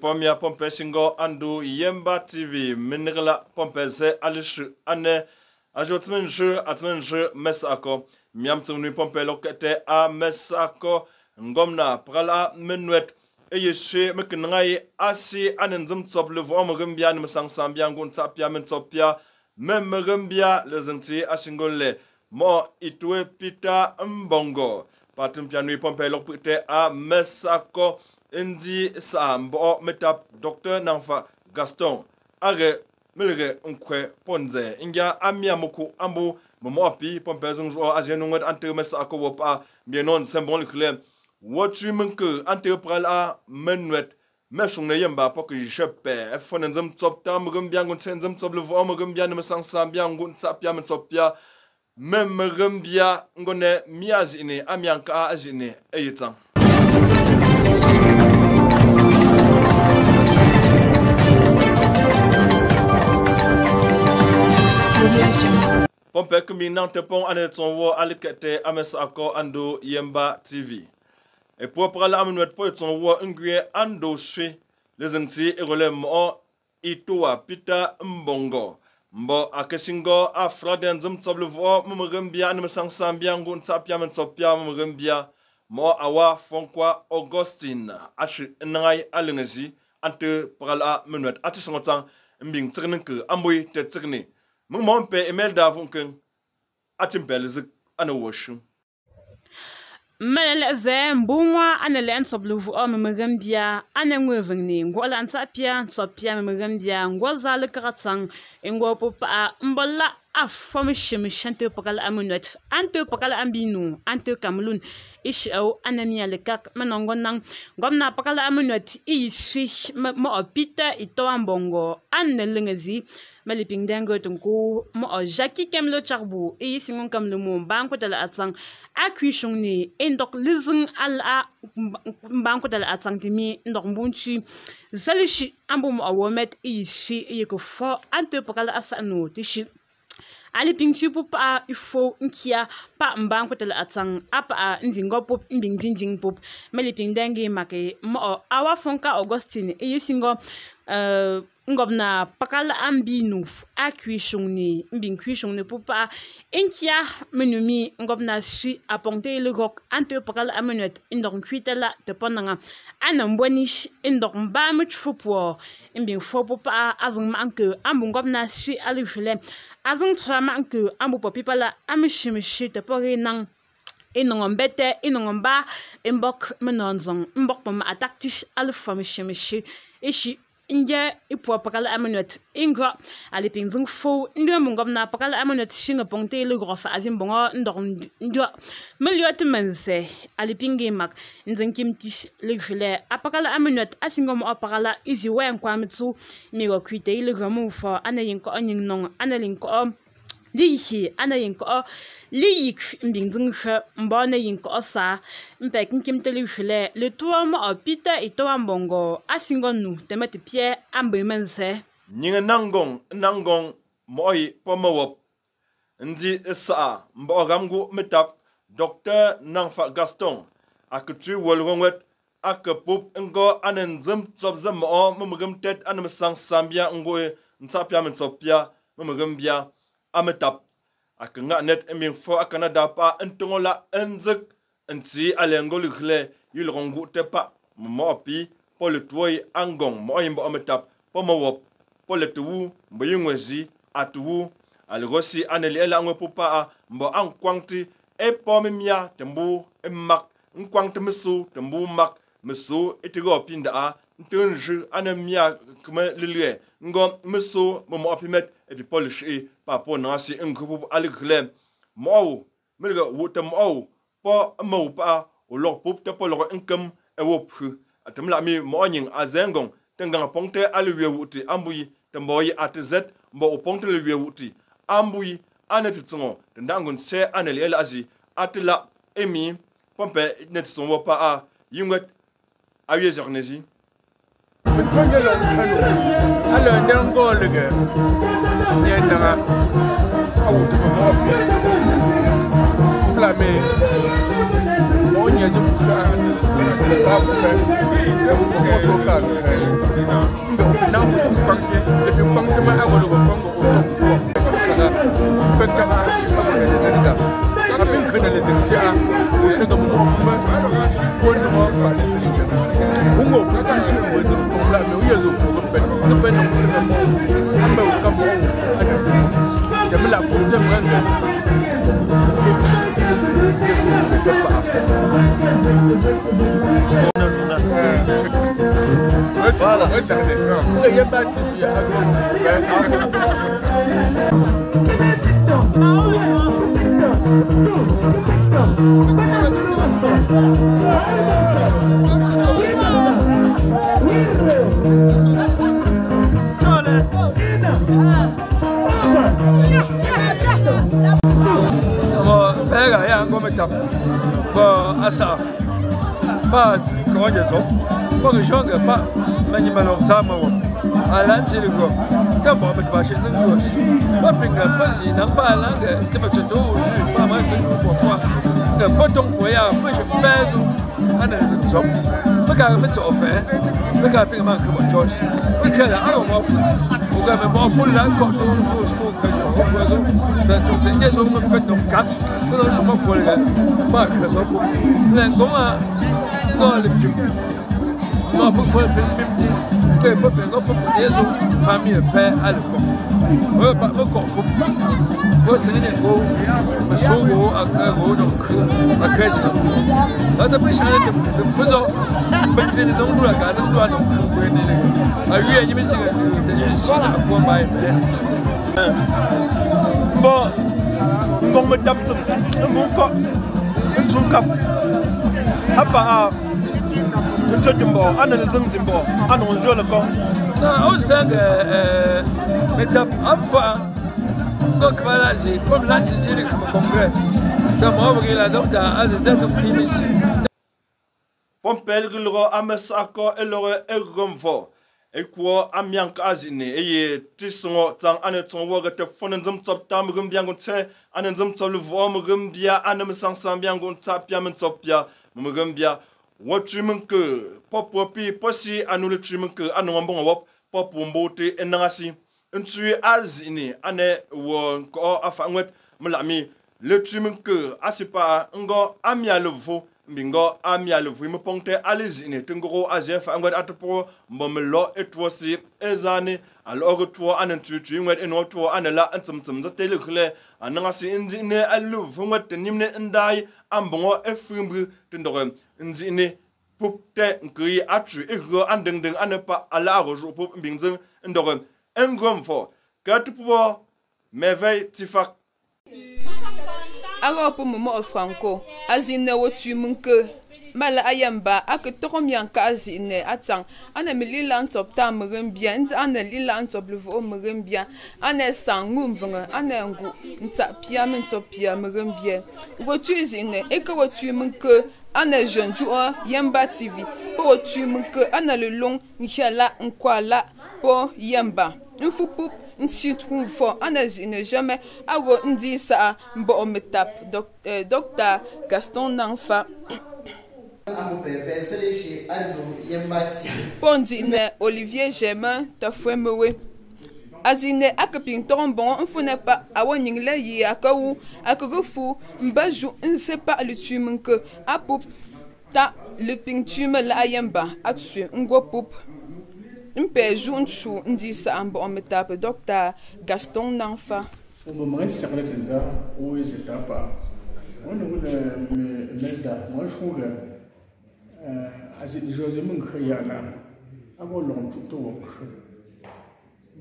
Pomia pompe singo andu Yemba TV minigla pompe ze alishu ane ajotmen je atmen je mesako miamtsunu pompe lokete a mesako ngomna prala menwet eyeshe mekngai asi anenzum tsop le vom gambia ni sangsambia ngun tsapia men tsopia mem gambia le zenti asingole mo itwe pita mbongo patum pianui pompe lokete a mesako Indi sa mbo metap Dr. Nanfa Gaston are milge unkwe ponze inga amia moku ambu momopi pompezung zo ajenungat ante mesa akowopa bienon sembon le watrimenke ante prala menwet mesung ne yemba pok jepe fonenzem tsopta mugum biangun senzem tsoble vo mugum bian mesang sambian gun tsapia metsopia mem bia ngone miazine amianka azine eyitang Pompe kumi nante pon ane tonwo alikete ames ako ando Yemba TV. Et pour prala amenwet po tonwo ngwe ando swe les ngti egole mo itoa pita mbongo. Mbo akesingo afraden zum tablevo mumugambia ane sangsambia ngun tapia mentopia mumugambia mo awa fonkwa Augustine ashi ngai alingezi ante prala amenwet atisongotan mbing tirnike amboy te tirni. Mon père Emel Davonken atimpelzik ana woshu. Mele zem bungwa ana len sobluvu o memegambia ana ngwevengni ngola nsapia nsopia memegambia ngoza le karatsang ngo popa mbola afam shimshante pakal amunwet ante pakal ambinu ante kamlun isho anania le kak manongo nang gomna pakal amunwet ishi mo opita itoambongo anne lengezi maliping dengo tunku mo jaki kemlo charbu singon kamlo mo banko tala atsang akwisung ni indok living ala banko tala atsang timi ndok mbunchi zalishi ambo mo awomet ishi yeko fo ante pakal asanu tishi ali pingchu pupa ifo nkia pa mbanko tala atsang apa nzingo pop mbingding pop maliping dengi make mo awa fonka Augustine singo ngobna pakala ambinu akwisungni mbingkwisungni pupa enkia menumi ngobna si aponte le gok ante pakala amenet indok kwitela te ponanga anambonish indok mbam tfupo mbing fo pupa azung manke ambu ngobna si alifle azung tra manke ambu popipala amishimishi te porinang inongombete inongomba imbok menonzong mbok pama ataktish alfamishimishi ishi inja ipo pakala amenet inga aliping zung fo ndio mungomna pakala amenet shinga pongte le grofa azim bongo ndo meliot mense alipingi mak nzankim tis le gele apakala amenet asingom apakala izi wen kwamitsu nigo kwite le gamu fo anayinko onyin non analinko lihi anayinko liyik mbingzunghe mbona yinko sa mpek nkimtelighle le tuam opita itoambongo asingonu temati pie ambe mense Nyinga nangong moi pomawop ndi sa mbo gamgu metap Dr. Nanfa Gaston akutri wolwongwet akapup ngo anenzum tsobzam o mumugum tet anam sang sambia ngo ntapia mentopia mumugambia ametap akanga net eming fo akana dapa entongola enzik enti alengol khle yilrongu tepa mopi politwoy angong moyimbo ametap pomawop politwu mbayungwezi atwu algosi aneliela ngwe pupa mbo ankwangti epomimia tembu emak nkwangti misu tembu mak misu itigo pinda tunju anemia kuma lilie ngo meso mo apimet e bi polish e pa po nasi ngubu aligle mo milga wutam o po mo pa o lo pup te po lo income e wop atamla mi mo nyin azengong tenga pongte aliwe wuti ambuyi temboyi atz mbo pongte liwe wuti ambuyi anetitsongo ndangun se aneli elazi atla emi pompe netitsongo pa a yingwet awie jornezi Betonje lo kano ala ndango lege nyenda awutu mo plame mo nyaji buka ba buka ko so ka ndo na futu panke le panke ma awolo ko pango ko ka ba le zinga abin kana le zinga o se ga mo ma ko no ba le zinga ungo ka chi mo ndo plame o yezo ko pe no pe no mo ka mo ana jamila ko de manga Voilà, ouais, ça fait. Il y a pas asa ba ko je so ko ge shong ge ba mani mano sama wo ala chi go ka bo ba ba shi zeng go shi ba ping ge ba shi nang ba lang ge ke ba chu shi ba ma ge ko ko ge po tong po ya ba shi ba zu ana ze so ba ga ba zo fe ba ga ping ma ko bo jo shi ba ke la aro mo fu ga me mo fu la ko to ko ka jo ko zo da to te ye zo mo fe to ka ko so mo ko le ba ka so ko le ko ma ko le ju no po po pimti ke po pe no po ye zo famille fe al ko o ba ko ko tsine ko ma so go a ka go do ko a ka ji da da pe shane de fu zo ba tsine no du la ka zo du no ko ne le a wi ni mi ji ga de ji shi na ko mai pe bo ngong me tap zum mo ko zum kap apa a njotimbo ana zimbo ana njola ko na o sanga me tap apa donc voilà c'est comme là c'est le congrès ça m'a ouvert la donc à cette primis pompel gulro amesako elore egomvo ekwo amyank azine eye tisongo tang aneton wogate fonenzum top tam gumbiangun tse anenzum tolvo mugumbia anemsang sambiangun tapia mentopia mugumbia wotrimunke popopi posi anule trimunke anongambon wop popombote enangasi ntui azine ane wo ko afangwet mlami le trimunke asipa ngo amia levo mbingo amia levo mponte alizine tungoro azef angwet atpo mbomlo etwosi ezane alors to anentui ngwet enotwo anela antsumtsum zatelekhle anangasi inzine aluvo ngwet nimne ndai ambongo efrimbu tindore nzine pupte ngri atru ego andeng anepa ala rojo pup mbingzeng ndore engomfo katpo mevey tifak Aropo momo franco azine wotu munke mala ayamba ak tokomian ka azine atang ana milila ntop ta mrembia nzi ana lila ntop levo mrembia ana sangum vanga ana ngu nta pia mentop pia mrembia wotu azine eka wotu munke ana jonju yamba tv po wotu munke ana le long nchala nkwala po yamba nfupup nsi trouve anazine jamais awo ndi sa mbo ometap docteur Gaston Nanfa Pondi ne Olivier Germain tafwemewe azine akapin tombon mfuna pa awoning la yi akawu akagofu mbaju nse pa le tumunke apop ta le pintume la ayamba atsu ngopop Mpe Junchu ndi sa ambo ometape Dr. Gaston Nanfa. Au moment où ça allait ça, où ils étaient pas. On a le moi je trouve José Munkhayala abo long chu to wok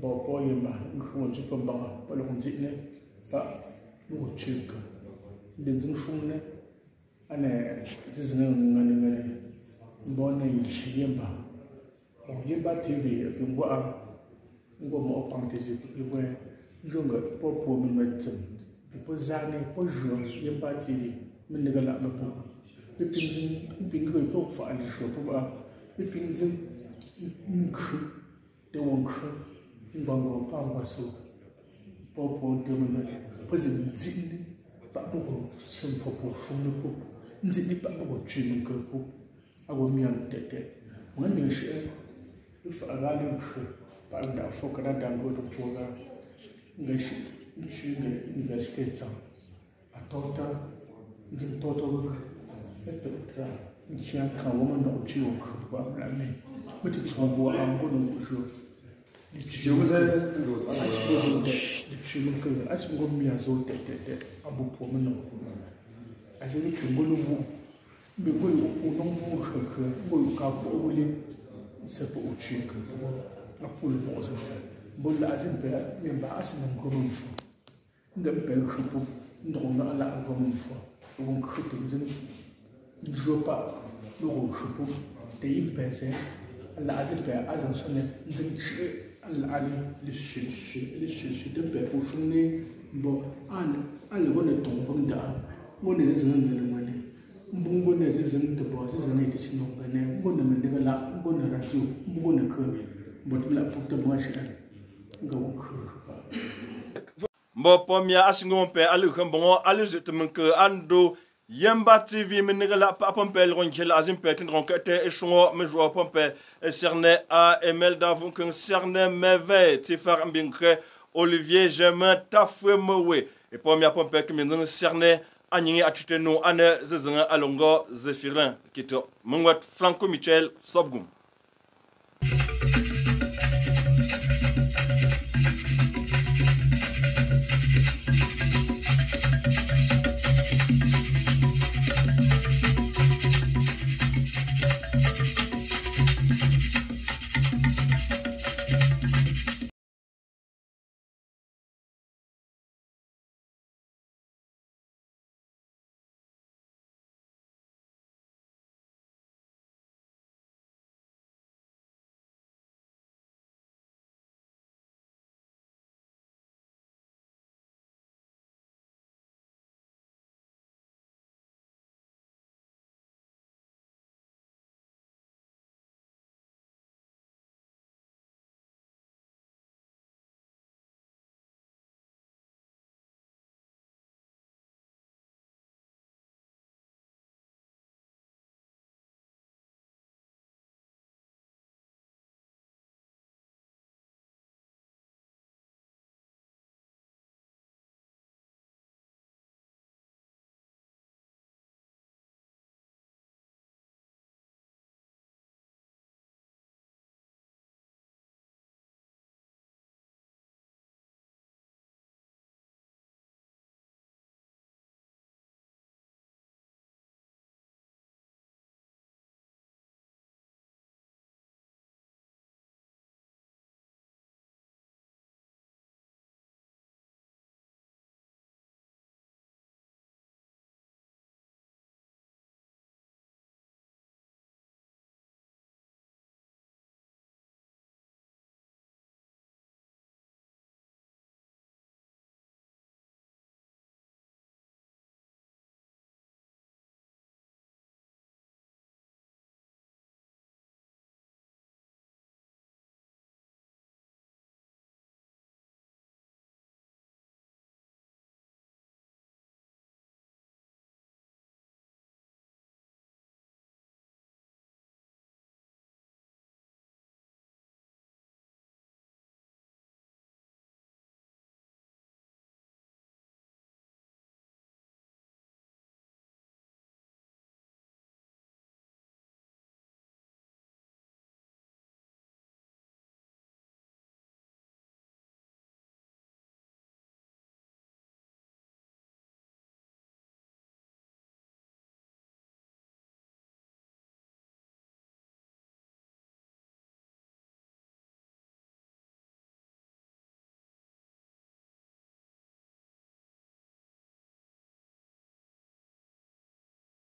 bo po yema ngho chu pa ba pa long ji ne pa mo chu ka den zung shung ne ane zizne ngane bo ne yi yemba o yemba tv ke ngwa ngo mo kwantezi iwe njonga po po min wetsen po zane po jo yemba tv min daga la po pipin ko fa ali sho po ba pipin zin nkhu de wonkhu ngongo pa ba so po po de min po zin zin pa ko sim po po shum ne po nzi pa ko chu min ko po ago mian tete ngani shi fa agali nkhu pa da fo kana da go to po ga ngashi shi ne university ta atota zin toto Petra, Chia kan woman no chill, but I mean, what is one more I'm going to show. She was a children, as we go me as old that Abu Pomano. As a little woman, be going to no more her, will come only separate chicken, a pull was but as in bed, me bassing and going for. The bell couple, no, not allowed going for. Won't creeping. Je pas le chapeau des pensées la azipé azan sonne zinchi ali le shishi de pe pour sonner bon an le bonne ton vonda bonne zin de mane bonne zin de bo zin de sino bane bonne men de la bonne radio bonne que bon la pour te moi chez ngo mbo pomia asingo pe alu khambongo alu zetemenke ando Yemba TV menigala pa pompel ronkel azim petin ronkete eshongo mejo pompe cerne a emel davon kun cerne meve tifar mbinkre Olivier Germain tafwemewe et pomia pompe kemindon cerne anyingi atiteno ane zezenga alongo zefirin kito mungwat Franco Michel Sobgum